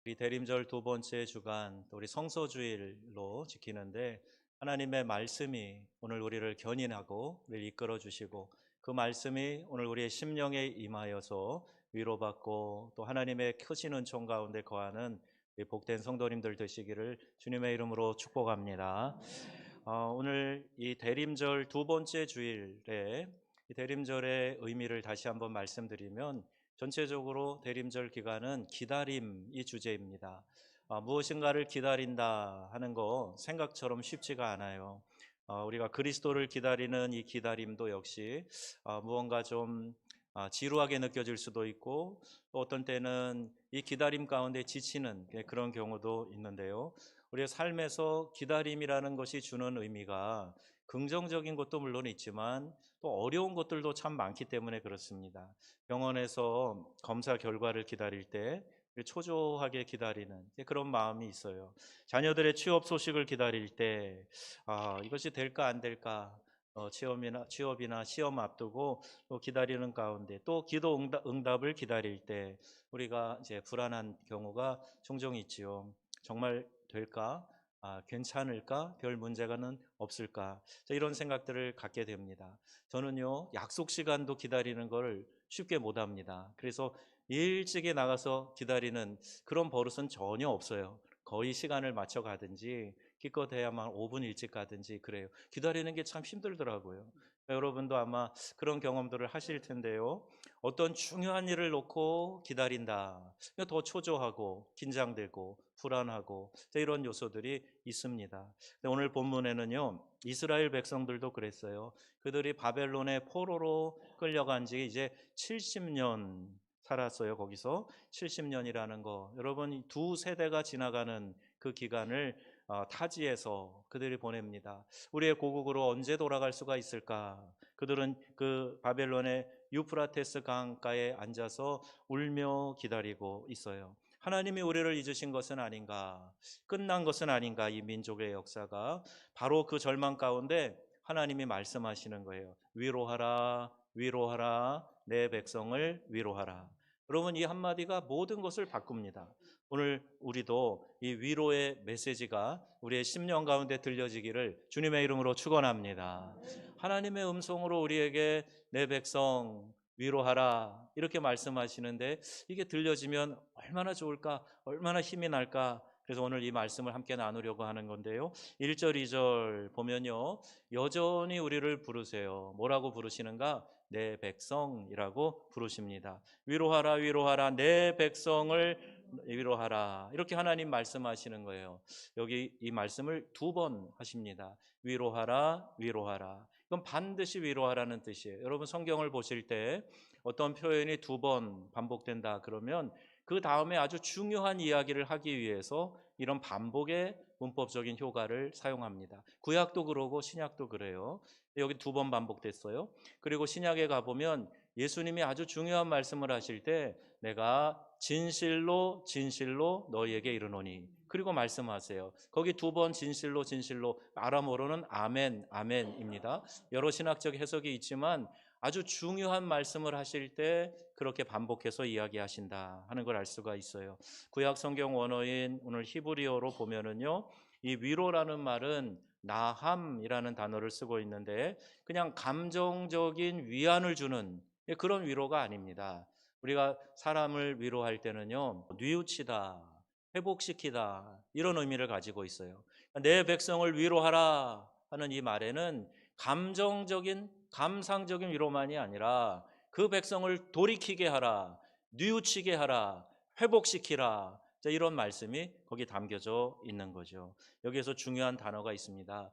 우리 대림절 두 번째 주간 또 우리 성서주일로 지키는데 하나님의 말씀이 오늘 우리를 견인하고 우리를 이끌어 주시고 그 말씀이 오늘 우리의 심령에 임하여서 위로받고 또 하나님의 크신 은총 가운데 거하는 우리 복된 성도님들 되시기를 주님의 이름으로 축복합니다. 오늘 이 대림절 두 번째 주일에 이 대림절의 의미를 다시 한번 말씀드리면 전체적으로 대림절 기간은 기다림이 주제입니다. 무엇인가를 기다린다 하는 거 생각처럼 쉽지가 않아요. 우리가 그리스도를 기다리는 이 기다림도 역시 무언가 좀 지루하게 느껴질 수도 있고 또 어떤 때는 이 기다림 가운데 지치는 그런 경우도 있는데요. 우리의 삶에서 기다림이라는 것이 주는 의미가 긍정적인 것도 물론 있지만 또 어려운 것들도 참 많기 때문에 그렇습니다. 병원에서 검사 결과를 기다릴 때 초조하게 기다리는 그런 마음이 있어요. 자녀들의 취업 소식을 기다릴 때 이것이 될까 안 될까 취업이나 시험 앞두고 또 기다리는 가운데 또 기도 응답을 기다릴 때 우리가 이제 불안한 경우가 종종 있지요. 정말 될까? 괜찮을까? 별 문제가는 없을까? 이런 생각들을 갖게 됩니다. 저는요, 약속 시간도 기다리는 걸 쉽게 못 합니다. 그래서 일찍이 나가서 기다리는 그런 버릇은 전혀 없어요. 거의 시간을 맞춰 가든지 기껏해야만 5분 일찍 가든지 그래요. 기다리는 게 참 힘들더라고요. 여러분도 아마 그런 경험들을 하실 텐데요. 어떤 중요한 일을 놓고 기다린다. 더 초조하고 긴장되고 불안하고 이런 요소들이 있습니다. 오늘 본문에는요. 이스라엘 백성들도 그랬어요. 그들이 바벨론의 포로로 끌려간 지 이제 70년 살았어요. 거기서 70년이라는 거. 여러분 두 세대가 지나가는 그 기간을 타지에서 그들이 보냅니다. 우리의 고국으로 언제 돌아갈 수가 있을까? 그들은 그 바벨론의 유프라테스 강가에 앉아서 울며 기다리고 있어요. 하나님이 우리를 잊으신 것은 아닌가? 끝난 것은 아닌가? 이 민족의 역사가 바로 그 절망 가운데 하나님이 말씀하시는 거예요. 위로하라, 위로하라, 내 백성을 위로하라. 여러분 이 한마디가 모든 것을 바꿉니다. 오늘 우리도 이 위로의 메시지가 우리의 심령 가운데 들려지기를 주님의 이름으로 축원합니다. 하나님의 음성으로 우리에게 내 백성 위로하라 이렇게 말씀하시는데 이게 들려지면 얼마나 좋을까, 얼마나 힘이 날까. 그래서 오늘 이 말씀을 함께 나누려고 하는 건데요. 1절, 2절 보면요. 여전히 우리를 부르세요. 뭐라고 부르시는가? 내 백성이라고 부르십니다. 위로하라, 위로하라, 내 백성을 위로하라. 이렇게 하나님 말씀하시는 거예요. 여기 이 말씀을 두 번 하십니다. 위로하라, 위로하라. 이건 반드시 위로하라는 뜻이에요. 여러분 성경을 보실 때 어떤 표현이 두 번 반복된다 그러면 그 다음에 아주 중요한 이야기를 하기 위해서 이런 반복의 문법적인 효과를 사용합니다. 구약도 그러고 신약도 그래요. 여기 두 번 반복됐어요. 그리고 신약에 가보면 예수님이 아주 중요한 말씀을 하실 때 내가 진실로 진실로 너희에게 이르노니 그리고 말씀하세요. 거기 두 번 진실로 진실로 아람어로는 아멘 아멘입니다. 여러 신학적 해석이 있지만 아주 중요한 말씀을 하실 때 그렇게 반복해서 이야기하신다 하는 걸 알 수가 있어요. 구약 성경 원어인 오늘 히브리어로 보면은요. 이 위로라는 말은 나함이라는 단어를 쓰고 있는데 그냥 감정적인 위안을 주는 그런 위로가 아닙니다. 우리가 사람을 위로할 때는요. 뉘우치다, 회복시키다 이런 의미를 가지고 있어요. 내 백성을 위로하라 하는 이 말에는 감정적인 감상적인 위로만이 아니라 그 백성을 돌이키게 하라, 뉘우치게 하라, 회복시키라 이런 말씀이 거기 담겨져 있는 거죠. 여기에서 중요한 단어가 있습니다.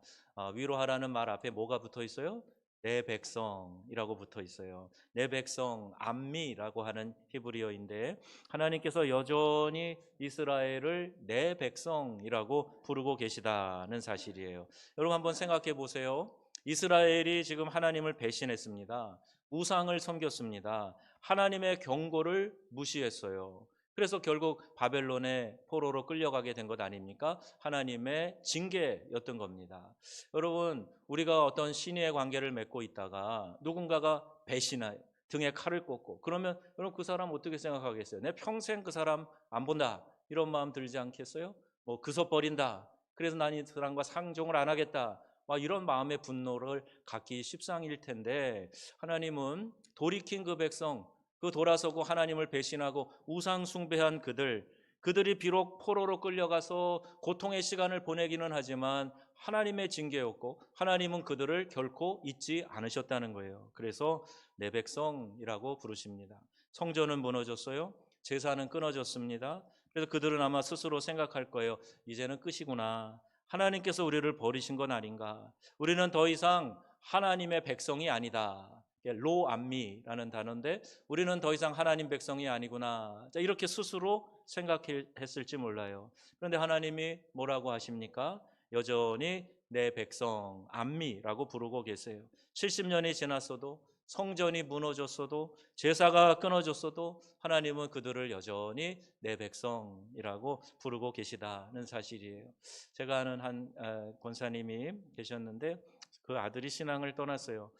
위로하라는 말 앞에 뭐가 붙어 있어요? 내 백성이라고 붙어 있어요. 내 백성, 암미라고 하는 히브리어인데 하나님께서 여전히 이스라엘을 내 백성이라고 부르고 계시다는 사실이에요. 여러분 한번 생각해 보세요. 이스라엘이 지금 하나님을 배신했습니다. 우상을 섬겼습니다. 하나님의 경고를 무시했어요. 그래서 결국 바벨론의 포로로 끌려가게 된 것 아닙니까? 하나님의 징계였던 겁니다. 여러분, 우리가 어떤 신의의 관계를 맺고 있다가 누군가가 배신해요. 등에 칼을 꽂고, 그러면 여러분 그 사람 어떻게 생각하겠어요? 내 평생 그 사람 안 본다, 이런 마음 들지 않겠어요? 뭐 그서 버린다, 그래서 난 이 사람과 상종을 안 하겠다, 막 이런 마음의 분노를 갖기 십상일 텐데, 하나님은 돌이킨 그 백성, 그 돌아서고 하나님을 배신하고 우상 숭배한 그들이 비록 포로로 끌려가서 고통의 시간을 보내기는 하지만 하나님의 징계였고, 하나님은 그들을 결코 잊지 않으셨다는 거예요. 그래서 내 백성이라고 부르십니다. 성전은 무너졌어요. 제사는 끊어졌습니다. 그래서 그들은 아마 스스로 생각할 거예요. 이제는 끝이구나. 하나님께서 우리를 버리신 건 아닌가. 우리는 더 이상 하나님의 백성이 아니다. 로암미라는 단어인데, 우리는 더 이상 하나님 백성이 아니구나. 이렇게 스스로 생각했을지 몰라요. 그런데 하나님이 뭐라고 하십니까? 여전히 내 백성 암미라고 부르고 계세요. 70년이 지났어도, 성전이 무너졌어도, 제사가 끊어졌어도 하나님은 그들을 여전히 내 백성이라고 부르고 계시다는 사실이에요. 제가 아는 한 권사님이 계셨는데, 그 아들이 신앙을 떠났어요.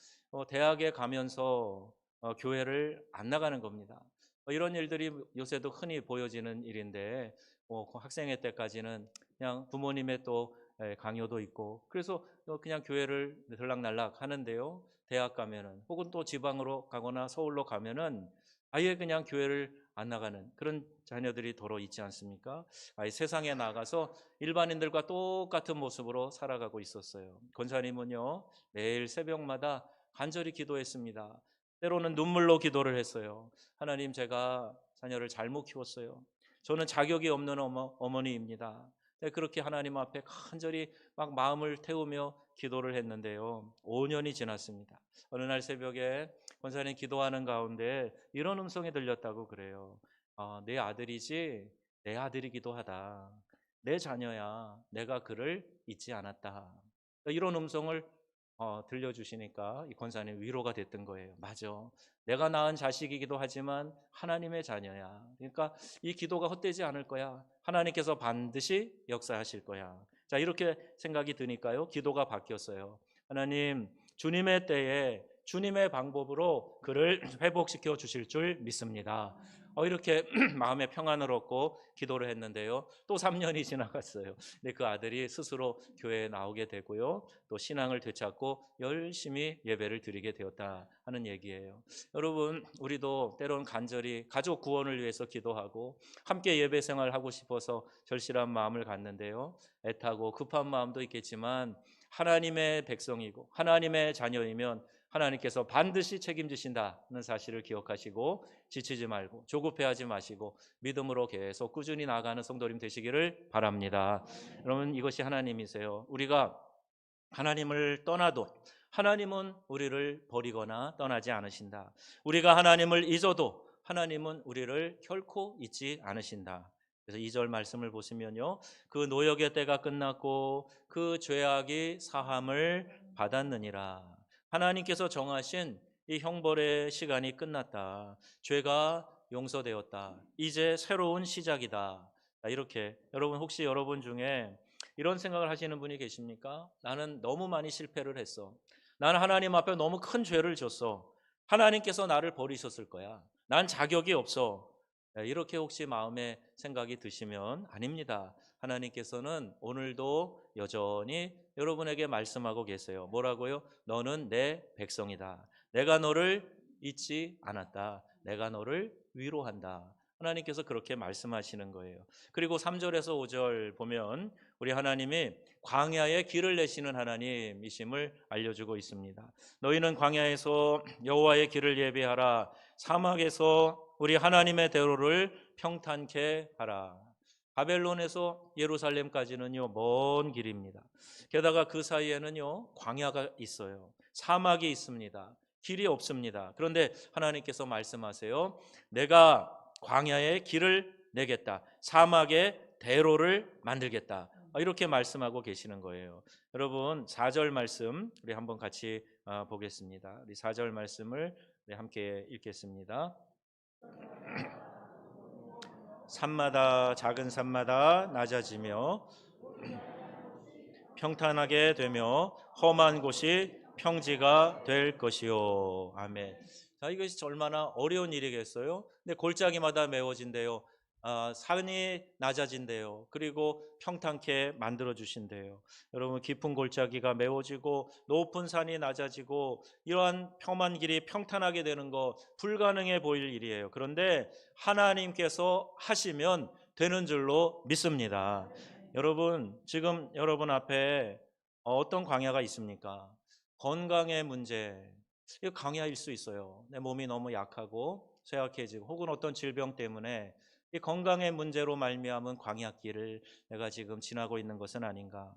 대학에 가면서 교회를 안 나가는 겁니다. 이런 일들이 요새도 흔히 보여지는 일인데, 그 학생회 때까지는 그냥 부모님의 또 강요도 있고, 그래서 그냥 교회를 들락날락 하는데요, 대학 가면은, 혹은 또 지방으로 가거나 서울로 가면은 아예 그냥 교회를 안 나가는 그런 자녀들이 더러 있지 않습니까? 아예 세상에 나가서 일반인들과 똑같은 모습으로 살아가고 있었어요. 권사님은요, 매일 새벽마다 간절히 기도했습니다. 때로는 눈물로 기도를 했어요. 하나님, 제가 자녀를 잘못 키웠어요. 저는 자격이 없는 어머니입니다. 그렇게 하나님 앞에 간절히 막 마음을 태우며 기도를 했는데요, 5년이 지났습니다. 어느 날 새벽에 권사님 기도하는 가운데 이런 음성이 들렸다고 그래요. 내 아들이지, 내 아들이기도 하다. 내 자녀야. 내가 그를 잊지 않았다. 이런 음성을 들려주시니까 이 권사님 위로가 됐던 거예요. 맞아. 내가 낳은 자식이기도 하지만 하나님의 자녀야. 그러니까 이 기도가 헛되지 않을 거야. 하나님께서 반드시 역사하실 거야. 자, 이렇게 생각이 드니까요, 기도가 바뀌었어요. 하나님, 주님의 때에 주님의 방법으로 그를 회복시켜 주실 줄 믿습니다. 이렇게 마음의 평안을 얻고 기도를 했는데요, 또 3년이 지나갔어요. 근데 그 아들이 스스로 교회에 나오게 되고요, 또 신앙을 되찾고 열심히 예배를 드리게 되었다 하는 얘기예요. 여러분, 우리도 때로는 간절히 가족 구원을 위해서 기도하고 함께 예배 생활하고 싶어서 절실한 마음을 갖는데요, 애타고 급한 마음도 있겠지만 하나님의 백성이고 하나님의 자녀이면 하나님께서 반드시 책임지신다는 사실을 기억하시고 지치지 말고 조급해하지 마시고 믿음으로 계속 꾸준히 나아가는 성도님 되시기를 바랍니다. 여러분, 이것이 하나님이세요. 우리가 하나님을 떠나도 하나님은 우리를 버리거나 떠나지 않으신다. 우리가 하나님을 잊어도 하나님은 우리를 결코 잊지 않으신다. 그래서 2절 말씀을 보시면요, 그 노역의 때가 끝났고 그 죄악이 사함을 받았느니라. 하나님께서 정하신 이 형벌의 시간이 끝났다. 죄가 용서되었다. 이제 새로운 시작이다. 이렇게, 여러분, 혹시 여러분 중에 이런 생각을 하시는 분이 계십니까? 나는 너무 많이 실패를 했어. 나는 하나님 앞에 너무 큰 죄를 졌어. 하나님께서 나를 버리셨을 거야. 난 자격이 없어. 이렇게 혹시 마음에 생각이 드시면 아닙니다. 하나님께서는 오늘도 여전히 여러분에게 말씀하고 계세요. 뭐라고요? 너는 내 백성이다. 내가 너를 잊지 않았다. 내가 너를 위로한다. 하나님께서 그렇게 말씀하시는 거예요. 그리고 3절에서 5절 보면 우리 하나님이 광야에 길을 내시는 하나님이심을 알려주고 있습니다. 너희는 광야에서 여호와의 길을 예비하라. 사막에서 우리 하나님의 대로를 평탄케 하라. 바벨론에서 예루살렘까지는요, 먼 길입니다. 게다가 그 사이에는요, 광야가 있어요. 사막이 있습니다. 길이 없습니다. 그런데 하나님께서 말씀하세요. 내가 광야에 길을 내겠다. 사막에 대로를 만들겠다. 이렇게 말씀하고 계시는 거예요. 여러분, 4절 말씀 우리 한번 같이 보겠습니다. 우리 4절 말씀을 함께 읽겠습니다. 산마다 작은 산마다 낮아지며 평탄하게 되며 험한 곳이 평지가 될 것이요. 아멘. 자, 이것이 얼마나 어려운 일이겠어요? 근데 골짜기마다 메워진대요. 산이 낮아진대요. 그리고 평탄케 만들어 주신대요. 여러분, 깊은 골짜기가 메워지고 높은 산이 낮아지고 이러한 험한 길이 평탄하게 되는 거 불가능해 보일 일이에요. 그런데 하나님께서 하시면 되는 줄로 믿습니다. 여러분, 지금 여러분 앞에 어떤 광야가 있습니까? 건강의 문제, 이거 광야일 수 있어요. 내 몸이 너무 약하고 쇠약해지고 혹은 어떤 질병 때문에 이 건강의 문제로 말미암은 광야길을 내가 지금 지나고 있는 것은 아닌가.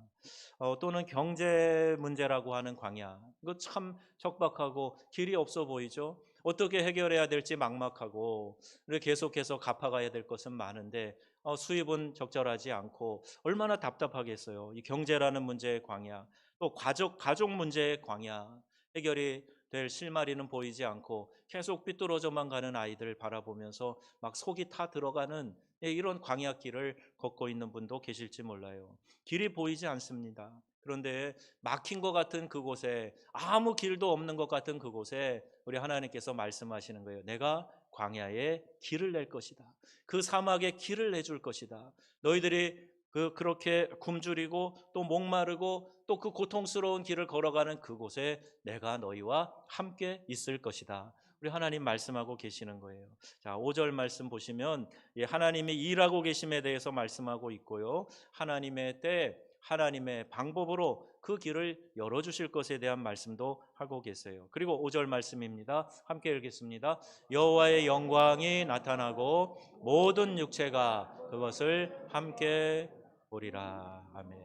또는 경제 문제라고 하는 광야, 이거 참 척박하고 길이 없어 보이죠. 어떻게 해결해야 될지 막막하고 계속해서 갚아가야 될 것은 많은데 수입은 적절하지 않고 얼마나 답답하겠어요. 이 경제라는 문제의 광야, 또 가족 문제의 광야, 해결이 될 실마리는 보이지 않고 계속 삐뚤어져만 가는 아이들을 바라보면서 막 속이 타 들어가는 이런 광야길을 걷고 있는 분도 계실지 몰라요. 길이 보이지 않습니다. 그런데 막힌 것 같은 그곳에, 아무 길도 없는 것 같은 그곳에 우리 하나님께서 말씀하시는 거예요. 내가 광야에 길을 낼 것이다. 그 사막에 길을 내줄 것이다. 너희들이 그렇게 굶주리고 또 목마르고 또 그 고통스러운 길을 걸어가는 그곳에 내가 너희와 함께 있을 것이다. 우리 하나님 말씀하고 계시는 거예요. 자, 5절 말씀 보시면 하나님이 일하고 계심에 대해서 말씀하고 있고요. 하나님의 때, 하나님의 방법으로 그 길을 열어주실 것에 대한 말씀도 하고 계세요. 그리고 5절 말씀입니다. 함께 읽겠습니다. 여호와의 영광이 나타나고 모든 육체가 그것을 함께 보리라. 아멘.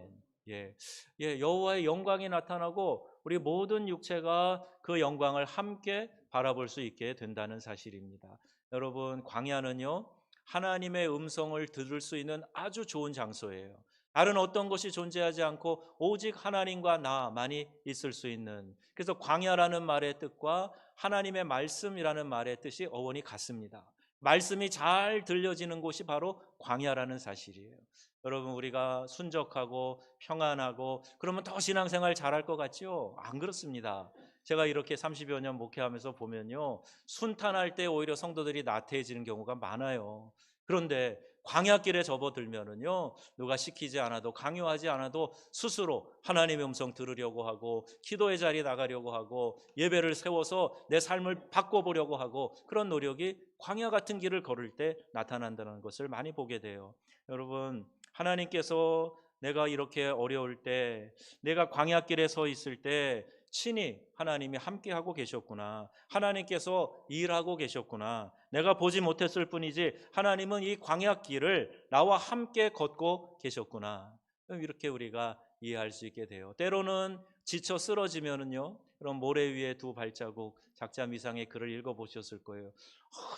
여호와의 영광이 나타나고 우리 모든 육체가 그 영광을 함께 바라볼 수 있게 된다는 사실입니다. 여러분, 광야는요, 하나님의 음성을 들을 수 있는 아주 좋은 장소예요. 다른 어떤 것이 존재하지 않고 오직 하나님과 나만이 있을 수 있는, 그래서 광야라는 말의 뜻과 하나님의 말씀이라는 말의 뜻이 어원이 같습니다. 말씀이 잘 들려지는 곳이 바로 광야라는 사실이에요. 여러분, 우리가 순적하고 평안하고 그러면 더 신앙생활 잘할 것 같죠? 안 그렇습니다. 제가 이렇게 30여 년 목회하면서 보면요, 순탄할 때 오히려 성도들이 나태해지는 경우가 많아요. 그런데 광야길에 접어들면은요, 누가 시키지 않아도, 강요하지 않아도 스스로 하나님의 음성 들으려고 하고, 기도의 자리에 나가려고 하고, 예배를 세워서 내 삶을 바꿔보려고 하고, 그런 노력이 광야 같은 길을 걸을 때 나타난다는 것을 많이 보게 돼요. 여러분, 하나님께서 내가 이렇게 어려울 때, 내가 광야길에 서 있을 때 친히 하나님이 함께하고 계셨구나. 하나님께서 일하고 계셨구나. 내가 보지 못했을 뿐이지 하나님은 이 광야길을 나와 함께 걷고 계셨구나. 이렇게 우리가 이해할 수 있게 돼요. 때로는 지쳐 쓰러지면은요, 그럼 모래 위에 두 발자국, 작자 미상의 글을 읽어보셨을 거예요.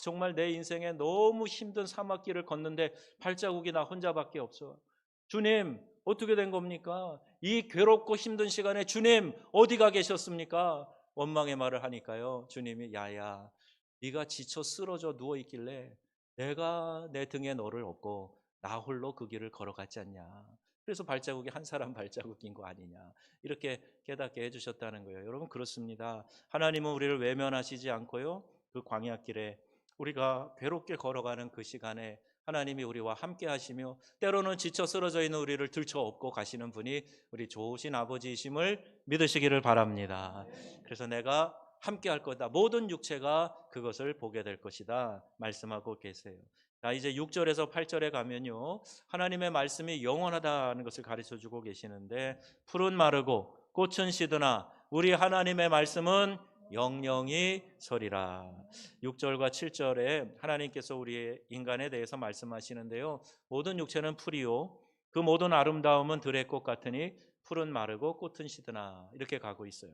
정말 내 인생에 너무 힘든 사막길을 걷는데 발자국이 나 혼자밖에 없어. 주님, 어떻게 된 겁니까? 이 괴롭고 힘든 시간에 주님 어디가 계셨습니까? 원망의 말을 하니까요, 주님이 야야, 네가 지쳐 쓰러져 누워 있길래 내가 내 등에 너를 업고 나 홀로 그 길을 걸어갔지 않냐. 그래서 발자국이 한 사람 발자국인 거 아니냐, 이렇게 깨닫게 해주셨다는 거예요. 여러분, 그렇습니다. 하나님은 우리를 외면하시지 않고요, 그 광야길에 우리가 괴롭게 걸어가는 그 시간에 하나님이 우리와 함께 하시며 때로는 지쳐 쓰러져 있는 우리를 들쳐 업고 가시는 분이 우리 좋으신 아버지이심을 믿으시기를 바랍니다. 그래서 내가 함께 할 거다. 모든 육체가 그것을 보게 될 것이다 말씀하고 계세요. 자, 이제 6절에서 8절에 가면요, 하나님의 말씀이 영원하다는 것을 가르쳐 주고 계시는데, 푸른 마르고 꽃은 시드나 우리 하나님의 말씀은 영영이 서리라. 6절과 7절에 하나님께서 우리의 인간에 대해서 말씀하시는데요, 모든 육체는 풀이요 그 모든 아름다움은 들의 꽃 같으니 풀은 마르고 꽃은 시드나, 이렇게 가고 있어요.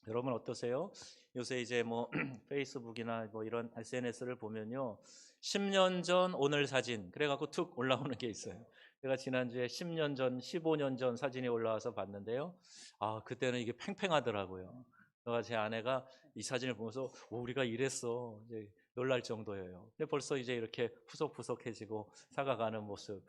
여러분 어떠세요? 요새 이제 페이스북이나 이런 SNS를 보면요, 10년 전 오늘 사진 그래갖고 툭 올라오는 게 있어요. 제가 지난주에 10년 전, 15년 전 사진이 올라와서 봤는데요, 그때는 이게 팽팽하더라고요. 제 아내가 이 사진을 보면서 우리가 이랬어, 이제 놀랄 정도예요. 근데 벌써 이제 이렇게 푸석푸석해지고 사가가는 모습,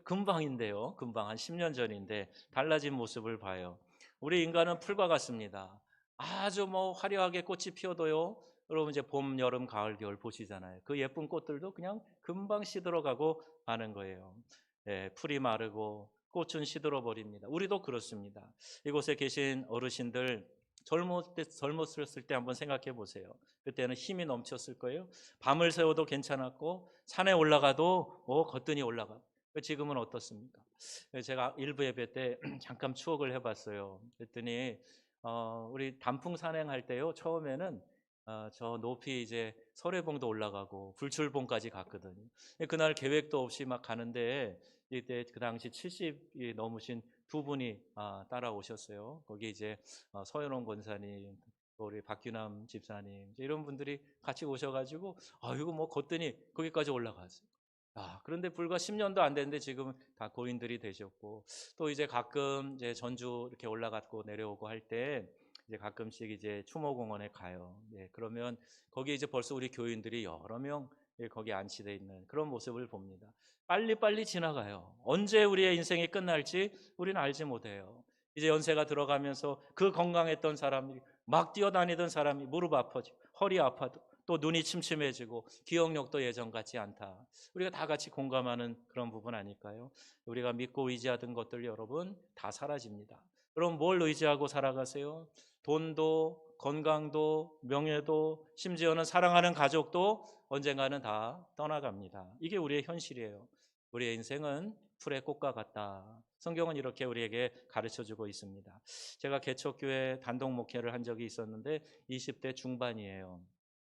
금방인데요, 금방 한 10년 전인데 달라진 모습을 봐요. 우리 인간은 풀과 같습니다. 아주 화려하게 꽃이 피어도요, 여러분 이제 봄, 여름, 가을, 겨울 보시잖아요. 그 예쁜 꽃들도 그냥 금방 시들어가고 마는 거예요. 예, 풀이 마르고 꽃은 시들어 버립니다. 우리도 그렇습니다. 이곳에 계신 어르신들 젊었을 때 한번 생각해 보세요. 그때는 힘이 넘쳤을 거예요. 밤을 새워도 괜찮았고 산에 올라가도 거뜬히 올라가. 지금은 어떻습니까? 제가 일부 예배 때 잠깐 추억을 해봤어요. 그랬더니 우리 단풍 산행할 때요. 처음에는 저 높이 이제 설해봉도 올라가고 불출봉까지 갔거든요. 그날 계획도 없이 막 가는데 이때 그 당시 70이 넘으신 두 분이 따라오셨어요. 거기 이제 서현원 권사님, 또 우리 박규남 집사님 이런 분들이 같이 오셔가지고 이거 뭐 거뜬히 거기까지 올라갔어요. 그런데 불과 10년도 안 됐는데 지금 다 고인들이 되셨고 또 이제 가끔 이제 전주 이렇게 올라갔고 내려오고 할 때 이제 가끔씩 이제 추모공원에 가요. 예, 그러면 거기 이제 벌써 우리 교인들이 여러 명 거기 안치돼 있는 그런 모습을 봅니다. 빨리빨리 지나가요. 언제 우리의 인생이 끝날지 우리는 알지 못해요. 이제 연세가 들어가면서 그 건강했던 사람이 막 뛰어다니던 사람이 무릎 아파지고 허리 아파도 또 눈이 침침해지고 기억력도 예전 같지 않다. 우리가 다 같이 공감하는 그런 부분 아닐까요? 우리가 믿고 의지하던 것들 여러분 다 사라집니다. 그럼 뭘 의지하고 살아가세요? 돈도 건강도 명예도 심지어는 사랑하는 가족도 언젠가는 다 떠나갑니다. 이게 우리의 현실이에요. 우리의 인생은 풀의 꽃과 같다. 성경은 이렇게 우리에게 가르쳐주고 있습니다. 제가 개척교회 단독 목회를 한 적이 있었는데 20대 중반이에요.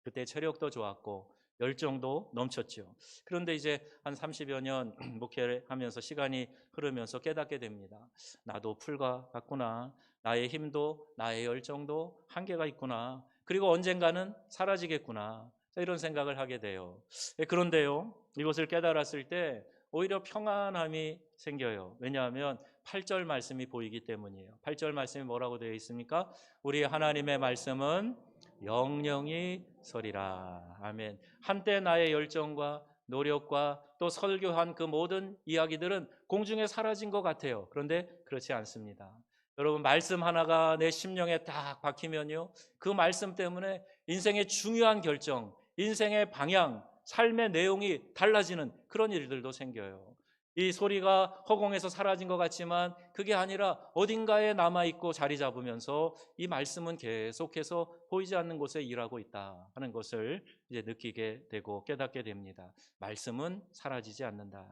그때 체력도 좋았고 열정도 넘쳤죠. 그런데 이제 한 30여 년 목회를 하면서 시간이 흐르면서 깨닫게 됩니다. 나도 풀과 같구나. 나의 힘도 나의 열정도 한계가 있구나. 그리고 언젠가는 사라지겠구나. 이런 생각을 하게 돼요. 그런데요, 이것을 깨달았을 때 오히려 평안함이 생겨요. 왜냐하면 8절 말씀이 보이기 때문이에요. 8절 말씀이 뭐라고 되어 있습니까? 우리 하나님의 말씀은 영영이 서리라. 아멘. 한때 나의 열정과 노력과 또 설교한 그 모든 이야기들은 공중에 사라진 것 같아요. 그런데 그렇지 않습니다. 여러분 말씀 하나가 내 심령에 딱 박히면요. 그 말씀 때문에 인생의 중요한 결정, 인생의 방향, 삶의 내용이 달라지는 그런 일들도 생겨요. 이 소리가 허공에서 사라진 것 같지만 그게 아니라 어딘가에 남아있고 자리 잡으면서 이 말씀은 계속해서 보이지 않는 곳에 일하고 있다 하는 것을 이제 느끼게 되고 깨닫게 됩니다. 말씀은 사라지지 않는다.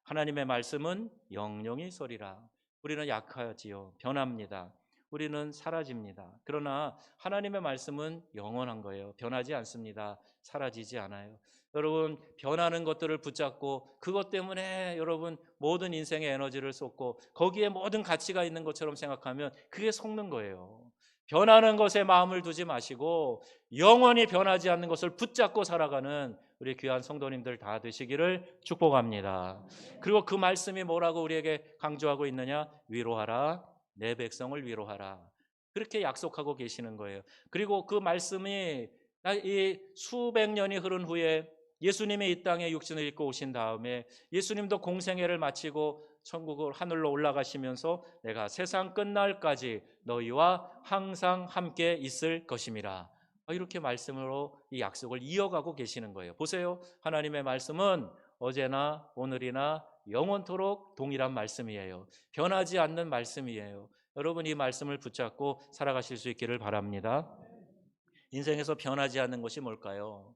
하나님의 말씀은 영영이 서리라. 우리는 약하지요. 변합니다. 우리는 사라집니다. 그러나 하나님의 말씀은 영원한 거예요. 변하지 않습니다. 사라지지 않아요. 여러분 변하는 것들을 붙잡고 그것 때문에 여러분 모든 인생의 에너지를 쏟고 거기에 모든 가치가 있는 것처럼 생각하면 그게 속는 거예요. 변하는 것에 마음을 두지 마시고 영원히 변하지 않는 것을 붙잡고 살아가는 우리 귀한 성도님들 다 되시기를 축복합니다. 그리고 그 말씀이 뭐라고 우리에게 강조하고 있느냐? 위로하라. 내 백성을 위로하라. 그렇게 약속하고 계시는 거예요. 그리고 그 말씀이 이 수백 년이 흐른 후에 예수님이 이 땅에 육신을 입고 오신 다음에 예수님도 공생애를 마치고 천국을 하늘로 올라가시면서 내가 세상 끝날까지 너희와 항상 함께 있을 것임이라. 이렇게 말씀으로 이 약속을 이어가고 계시는 거예요. 보세요. 하나님의 말씀은 어제나 오늘이나 영원토록 동일한 말씀이에요. 변하지 않는 말씀이에요. 여러분 이 말씀을 붙잡고 살아가실 수 있기를 바랍니다. 인생에서 변하지 않는 것이 뭘까요?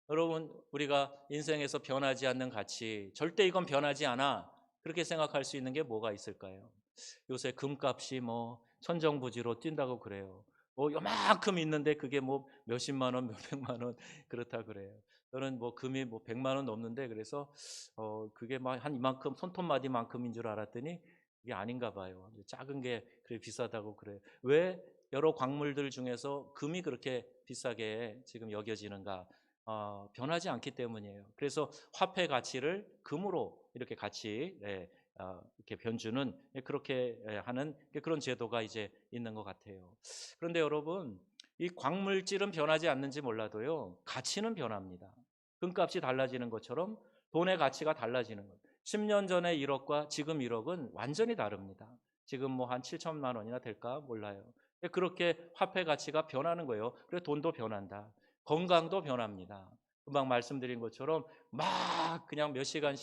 여러분 우리가 인생에서 변하지 않는 가치, 절대 이건 변하지 않아 그렇게 생각할 수 있는 게 뭐가 있을까요? 요새 금값이 뭐 천정부지로 뛴다고 그래요. 뭐 요만큼 있는데 그게 뭐 몇십만 원, 몇백만 원 그렇다 그래요. 저는 뭐 금이 뭐 100만 원 넘는데 그래서 그게 막 한 이만큼 손톱마디만큼인 줄 알았더니 그게 아닌가 봐요. 작은 게 그래 비싸다고 그래요. 왜 여러 광물들 중에서 금이 그렇게 비싸게 지금 여겨지는가? 변하지 않기 때문이에요. 그래서 화폐 가치를 금으로 이렇게 같이 이렇게 변주는 그렇게 하는 그런 제도가 이제 있는 것 같아요. 그런데 여러분 이 광물질은 변하지 않는지 몰라도요 가치는 변합니다. 금값이 달라지는 것처럼 돈의 가치가 달라지는 것. 10년 전의 1억과 지금 1억은 완전히 다릅니다. 지금 뭐 한 7천만 원이나 될까 몰라요. 그렇게 화폐 가치가 변하는 거예요. 그래서 돈도 변한다. 건강도 변합니다. 금방 말씀드린 것처럼 막 그냥 몇 시간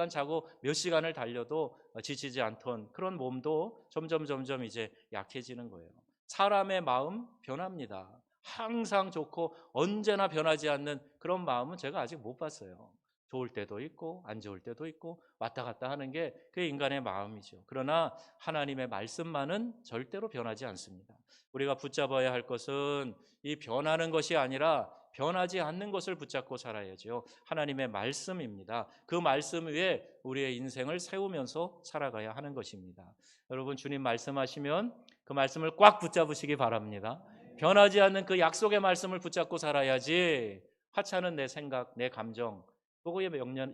자고 몇 시간을 달려도 지치지 않던 그런 몸도 점점 이제 약해지는 거예요. 사람의 마음 변합니다. 항상 좋고 언제나 변하지 않는 그런 마음은 제가 아직 못 봤어요. 좋을 때도 있고 안 좋을 때도 있고 왔다 갔다 하는 게 그게 인간의 마음이죠. 그러나 하나님의 말씀만은 절대로 변하지 않습니다. 우리가 붙잡아야 할 것은 이 변하는 것이 아니라 변하지 않는 것을 붙잡고 살아야죠. 하나님의 말씀입니다. 그 말씀 위에 우리의 인생을 세우면서 살아가야 하는 것입니다. 여러분, 주님 말씀하시면 그 말씀을 꽉 붙잡으시기 바랍니다. 변하지 않는 그 약속의 말씀을 붙잡고 살아야지 하찮은 내 생각, 내 감정 그거에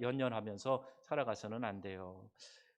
연연하면서 살아가서는 안 돼요.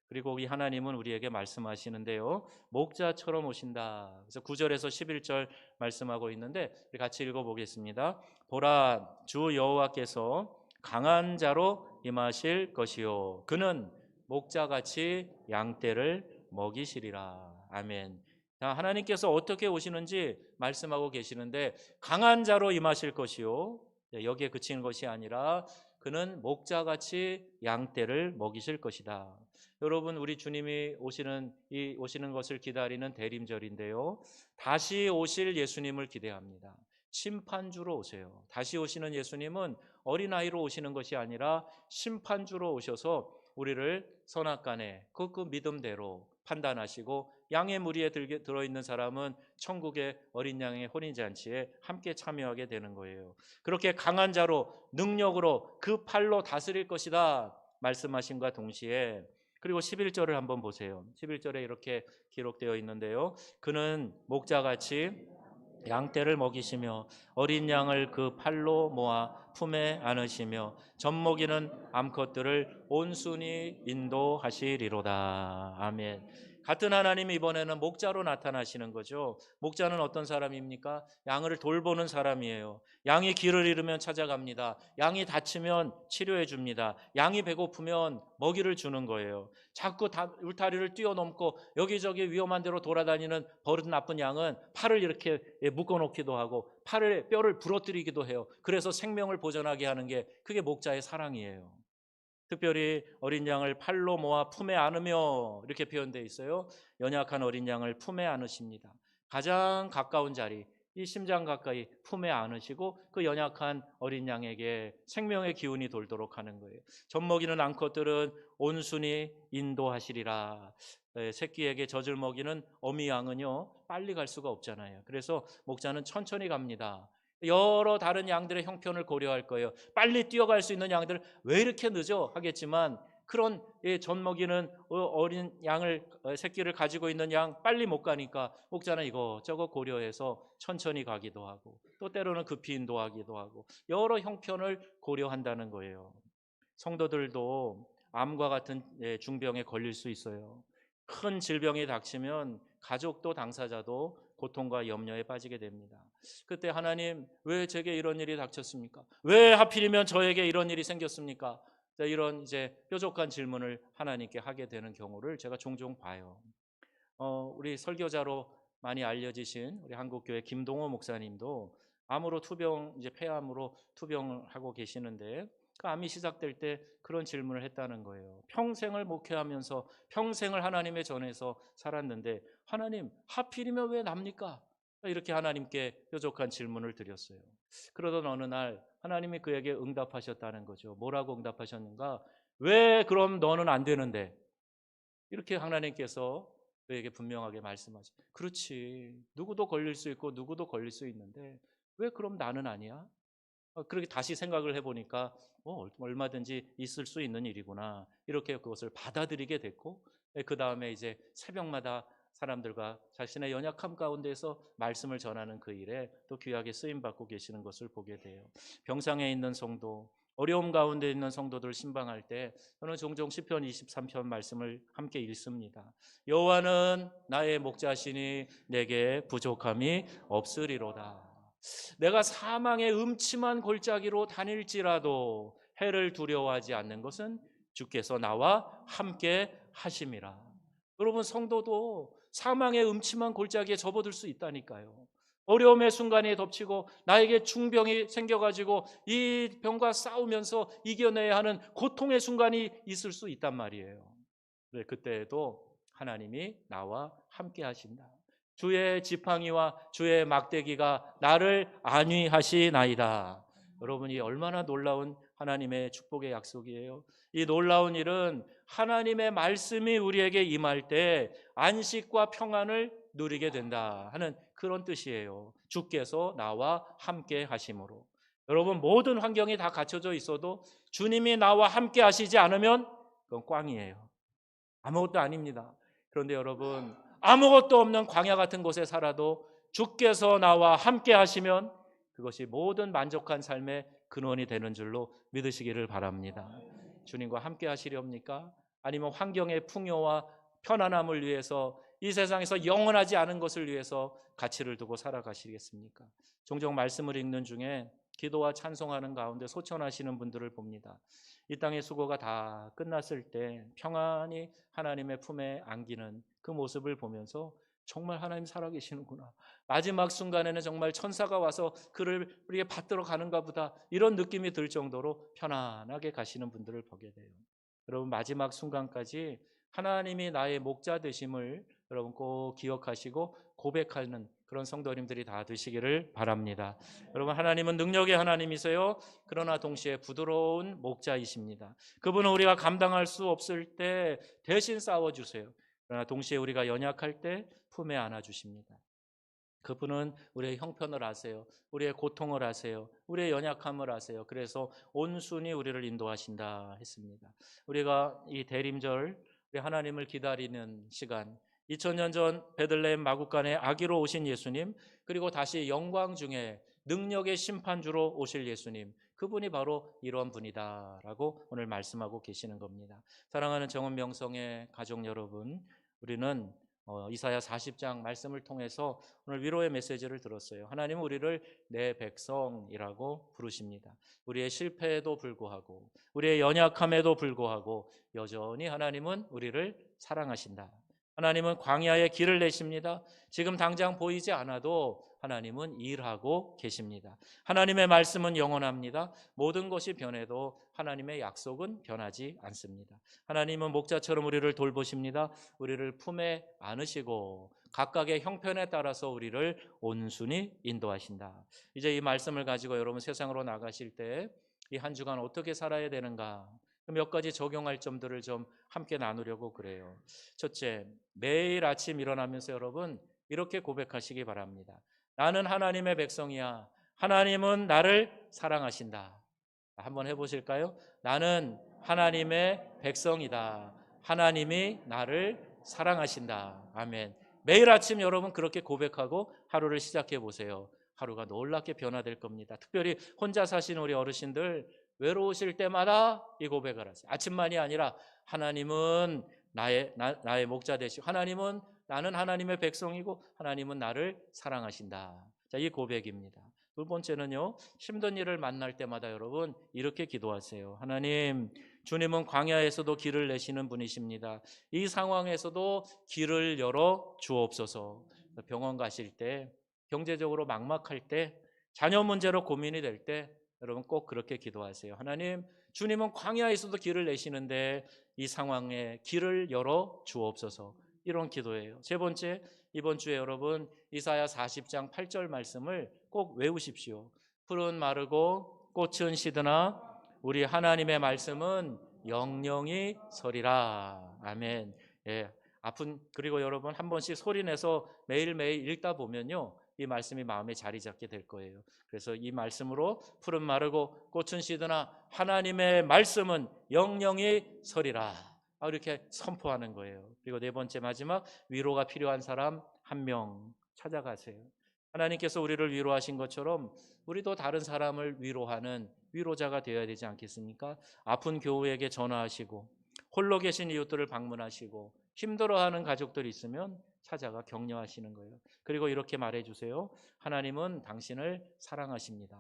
그리고 우리 하나님은 우리에게 말씀하시는데요. 목자처럼 오신다. 그래서 9절에서 11절 말씀하고 있는데 우리 같이 읽어보겠습니다. 보라, 주 여호와께서 강한 자로 임하실 것이요 그는 목자같이 양떼를 먹이시리라. 아멘. 자, 하나님께서 어떻게 오시는지 말씀하고 계시는데 강한 자로 임하실 것이요 여기에 그치는 것이 아니라 그는 목자같이 양떼를 먹이실 것이다. 여러분, 우리 주님이 오시는 것을 기다리는 대림절인데요. 다시 오실 예수님을 기대합니다. 심판주로 오세요. 다시 오시는 예수님은 어린아이로 오시는 것이 아니라 심판주로 오셔서 우리를 선악간에 그 믿음대로 판단하시고 양의 무리에 들어있는 사람은 천국의 어린 양의 혼인잔치에 함께 참여하게 되는 거예요. 그렇게 강한 자로 능력으로 그 팔로 다스릴 것이다 말씀하신과 동시에 그리고 11절을 한번 보세요. 11절에 이렇게 기록되어 있는데요. 그는 목자같이 양떼를 먹이시며 어린 양을 그 팔로 모아 품에 안으시며 젖먹이는 암컷들을 온순히 인도하시리로다. 아멘. 같은 하나님이 이번에는 목자로 나타나시는 거죠. 목자는 어떤 사람입니까? 양을 돌보는 사람이에요. 양이 길을 잃으면 찾아갑니다. 양이 다치면 치료해 줍니다. 양이 배고프면 먹이를 주는 거예요. 자꾸 울타리를 뛰어넘고 여기저기 위험한 데로 돌아다니는 버릇 나쁜 양은 팔을 이렇게 묶어놓기도 하고 뼈를 부러뜨리기도 해요. 그래서 생명을 보존하게 하는 게 그게 목자의 사랑이에요. 특별히 어린 양을 팔로 모아 품에 안으며 이렇게 표현되어 있어요. 연약한 어린 양을 품에 안으십니다. 가장 가까운 자리, 이 심장 가까이 품에 안으시고 그 연약한 어린 양에게 생명의 기운이 돌도록 하는 거예요. 젖먹이는 암컷들은 온순히 인도하시리라. 새끼에게 젖을 먹이는 어미 양은요 빨리 갈 수가 없잖아요. 그래서 목자는 천천히 갑니다. 여러 다른 양들의 형편을 고려할 거예요. 빨리 뛰어갈 수 있는 양들 왜 이렇게 늦어 하겠지만 그런 젖 먹이는 어린 양을 새끼를 가지고 있는 양 빨리 못 가니까 목자는 이것저것 고려해서 천천히 가기도 하고 또 때로는 급히 인도하기도 하고 여러 형편을 고려한다는 거예요. 성도들도 암과 같은 중병에 걸릴 수 있어요. 큰 질병이 닥치면 가족도 당사자도 고통과 염려에 빠지게 됩니다. 그때 하나님 왜 제게 이런 일이 닥쳤습니까? 왜 하필이면 저에게 이런 일이 생겼습니까? 이런 이제 뾰족한 질문을 하나님께 하게 되는 경우를 제가 종종 봐요. 우리 설교자로 많이 알려지신 우리 한국교회 김동호 목사님도 암으로 폐암으로 투병을 하고 계시는데 그 암이 시작될 때 그런 질문을 했다는 거예요. 평생을 목회하면서 평생을 하나님의 전에서 살았는데 하나님 하필이면 왜 납니까? 이렇게 하나님께 뾰족한 질문을 드렸어요. 그러던 어느 날 하나님이 그에게 응답하셨다는 거죠. 뭐라고 응답하셨는가? 왜 그럼 너는 안 되는데? 이렇게 하나님께서 그에게 분명하게 말씀하죠. 그렇지. 누구도 걸릴 수 있고 누구도 걸릴 수 있는데 왜 그럼 나는 아니야? 그렇게 다시 생각을 해보니까 얼마든지 있을 수 있는 일이구나. 이렇게 그것을 받아들이게 됐고 그 다음에 이제 새벽마다 사람들과 자신의 연약함 가운데서 말씀을 전하는 그 일에 또 귀하게 쓰임받고 계시는 것을 보게 돼요. 병상에 있는 성도, 어려움 가운데 있는 성도들을 신방할 때 저는 종종 시편 23편 말씀을 함께 읽습니다. 여호와는 나의 목자시니 내게 부족함이 없으리로다. 내가 사망의 음침한 골짜기로 다닐지라도 해를 두려워하지 않는 것은 주께서 나와 함께 하심이라. 여러분 성도도 사망의 음침한 골짜기에 접어들 수 있다니까요. 어려움의 순간이 덮치고 나에게 중병이 생겨가지고 이 병과 싸우면서 이겨내야 하는 고통의 순간이 있을 수 있단 말이에요. 네, 그때에도 하나님이 나와 함께 하신다. 주의 지팡이와 주의 막대기가 나를 안위하시나이다. 여러분이 얼마나 놀라운 하나님의 축복의 약속이에요. 이 놀라운 일은 하나님의 말씀이 우리에게 임할 때 안식과 평안을 누리게 된다 하는 그런 뜻이에요. 주께서 나와 함께 하심으로. 여러분, 모든 환경이 다 갖춰져 있어도 주님이 나와 함께 하시지 않으면 그건 꽝이에요. 아무것도 아닙니다. 그런데 여러분, 아무것도 없는 광야 같은 곳에 살아도 주께서 나와 함께 하시면 그것이 모든 만족한 삶의 근원이 되는 줄로 믿으시기를 바랍니다. 주님과 함께 하시렵니까? 아니면 환경의 풍요와 편안함을 위해서 이 세상에서 영원하지 않은 것을 위해서 가치를 두고 살아가시겠습니까? 종종 말씀을 읽는 중에 기도와 찬송하는 가운데 소천하시는 분들을 봅니다. 이 땅의 수고가 다 끝났을 때 평안히 하나님의 품에 안기는 그 모습을 보면서 정말 하나님 살아계시는구나. 마지막 순간에는 정말 천사가 와서 그를 우리에게 받들어 가는가 보다. 이런 느낌이 들 정도로 편안하게 가시는 분들을 보게 돼요. 여러분, 마지막 순간까지 하나님이 나의 목자 되심을 여러분 꼭 기억하시고 고백하는 그런 성도님들이 다 되시기를 바랍니다. 여러분, 하나님은 능력의 하나님이세요. 그러나 동시에 부드러운 목자이십니다. 그분은 우리가 감당할 수 없을 때 대신 싸워주세요. 그러나 동시에 우리가 연약할 때 품에 안아주십니다. 그분은 우리의 형편을 아세요. 우리의 고통을 아세요. 우리의 연약함을 아세요. 그래서 온순히 우리를 인도하신다 했습니다. 우리가 이 대림절, 우리 하나님을 기다리는 시간, 2000년 전 베들레헴 마구간에 아기로 오신 예수님, 그리고 다시 영광 중에 능력의 심판주로 오실 예수님, 그분이 바로 이런 분이다라고 오늘 말씀하고 계시는 겁니다. 사랑하는 정은명성의 가족 여러분, 우리는 이사야 40장 말씀을 통해서 오늘 위로의 메시지를 들었어요. 하나님은 우리를 내 백성이라고 부르십니다. 우리의 실패에도 불구하고 우리의 연약함에도 불구하고 여전히 하나님은 우리를 사랑하신다. 하나님은 광야에 길을 내십니다. 지금 당장 보이지 않아도 하나님은 일하고 계십니다. 하나님의 말씀은 영원합니다. 모든 것이 변해도 하나님의 약속은 변하지 않습니다. 하나님은 목자처럼 우리를 돌보십니다. 우리를 품에 안으시고 각각의 형편에 따라서 우리를 온순히 인도하신다. 이제 이 말씀을 가지고 여러분 세상으로 나가실 때 이 한 주간 어떻게 살아야 되는가, 몇 가지 적용할 점들을 좀 함께 나누려고 그래요. 첫째, 매일 아침 일어나면서 여러분 이렇게 고백하시기 바랍니다. 나는 하나님의 백성이야. 하나님은 나를 사랑하신다. 한번 해보실까요? 나는 하나님의 백성이다. 하나님이 나를 사랑하신다. 아멘. 매일 아침 여러분 그렇게 고백하고 하루를 시작해 보세요. 하루가 놀랍게 변화될 겁니다. 특별히 혼자 사시는 우리 어르신들 외로우실 때마다 이 고백을 하세요. 아침만이 아니라 하나님은 나의 목자 되시고 하나님은 나는 하나님의 백성이고 하나님은 나를 사랑하신다. 자, 이 고백입니다. 두 번째는요, 힘든 일을 만날 때마다 여러분 이렇게 기도하세요. 하나님, 주님은 광야에서도 길을 내시는 분이십니다. 이 상황에서도 길을 열어 주옵소서. 병원 가실 때, 경제적으로 막막할 때, 자녀 문제로 고민이 될 때 여러분 꼭 그렇게 기도하세요. 하나님, 주님은 광야에서도 길을 내시는데 이 상황에 길을 열어 주옵소서. 이런 기도예요. 세 번째, 이번 주에 여러분 이사야 40장 8절 말씀을 꼭 외우십시오. 풀은 마르고 꽃은 시드나 우리 하나님의 말씀은 영영이 서리라. 아멘. 예, 그리고 여러분 한 번씩 소리내서 매일매일 읽다 보면요, 이 말씀이 마음에 자리 잡게 될 거예요. 그래서 이 말씀으로 풀은 마르고 꽃은 시드나 하나님의 말씀은 영영이 서리라. 이렇게 선포하는 거예요. 그리고 네 번째 마지막, 위로가 필요한 사람 한 명 찾아가세요. 하나님께서 우리를 위로하신 것처럼 우리도 다른 사람을 위로하는 위로자가 되어야 되지 않겠습니까? 아픈 교우에게 전화하시고 홀로 계신 이웃들을 방문하시고 힘들어하는 가족들이 있으면 찾아가 격려하시는 거예요. 그리고 이렇게 말해주세요. 하나님은 당신을 사랑하십니다.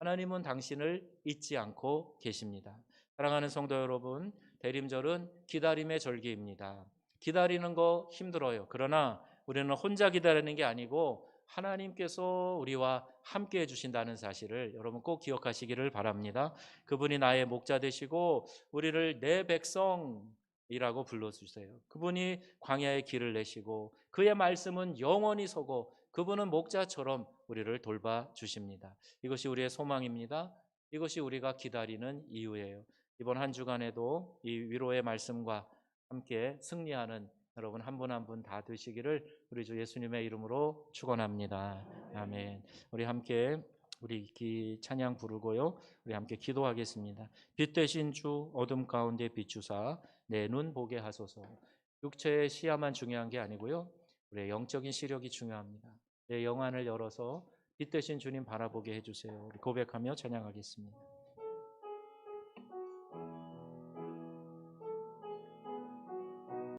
하나님은 당신을 잊지 않고 계십니다. 사랑하는 성도 여러분, 대림절은 기다림의 절기입니다. 기다리는 거 힘들어요. 그러나 우리는 혼자 기다리는 게 아니고 하나님께서 우리와 함께 해주신다는 사실을 여러분 꼭 기억하시기를 바랍니다. 그분이 나의 목자 되시고 우리를 내 백성이라고 불러주세요. 그분이 광야의 길을 내시고 그의 말씀은 영원히 서고 그분은 목자처럼 우리를 돌봐주십니다. 이것이 우리의 소망입니다. 이것이 우리가 기다리는 이유예요. 이번 한 주간에도 이 위로의 말씀과 함께 승리하는 여러분 한 분 한 분 다 되시기를 우리 주 예수님의 이름으로 축원합니다. 아멘. 우리 함께 우리 찬양 부르고요. 우리 함께 기도하겠습니다. 빛 되신 주 어둠 가운데 비추사 내 눈 보게 하소서. 육체의 시야만 중요한 게 아니고요. 우리의 영적인 시력이 중요합니다. 내 영안을 열어서 빛 되신 주님 바라보게 해주세요. 우리 고백하며 찬양하겠습니다.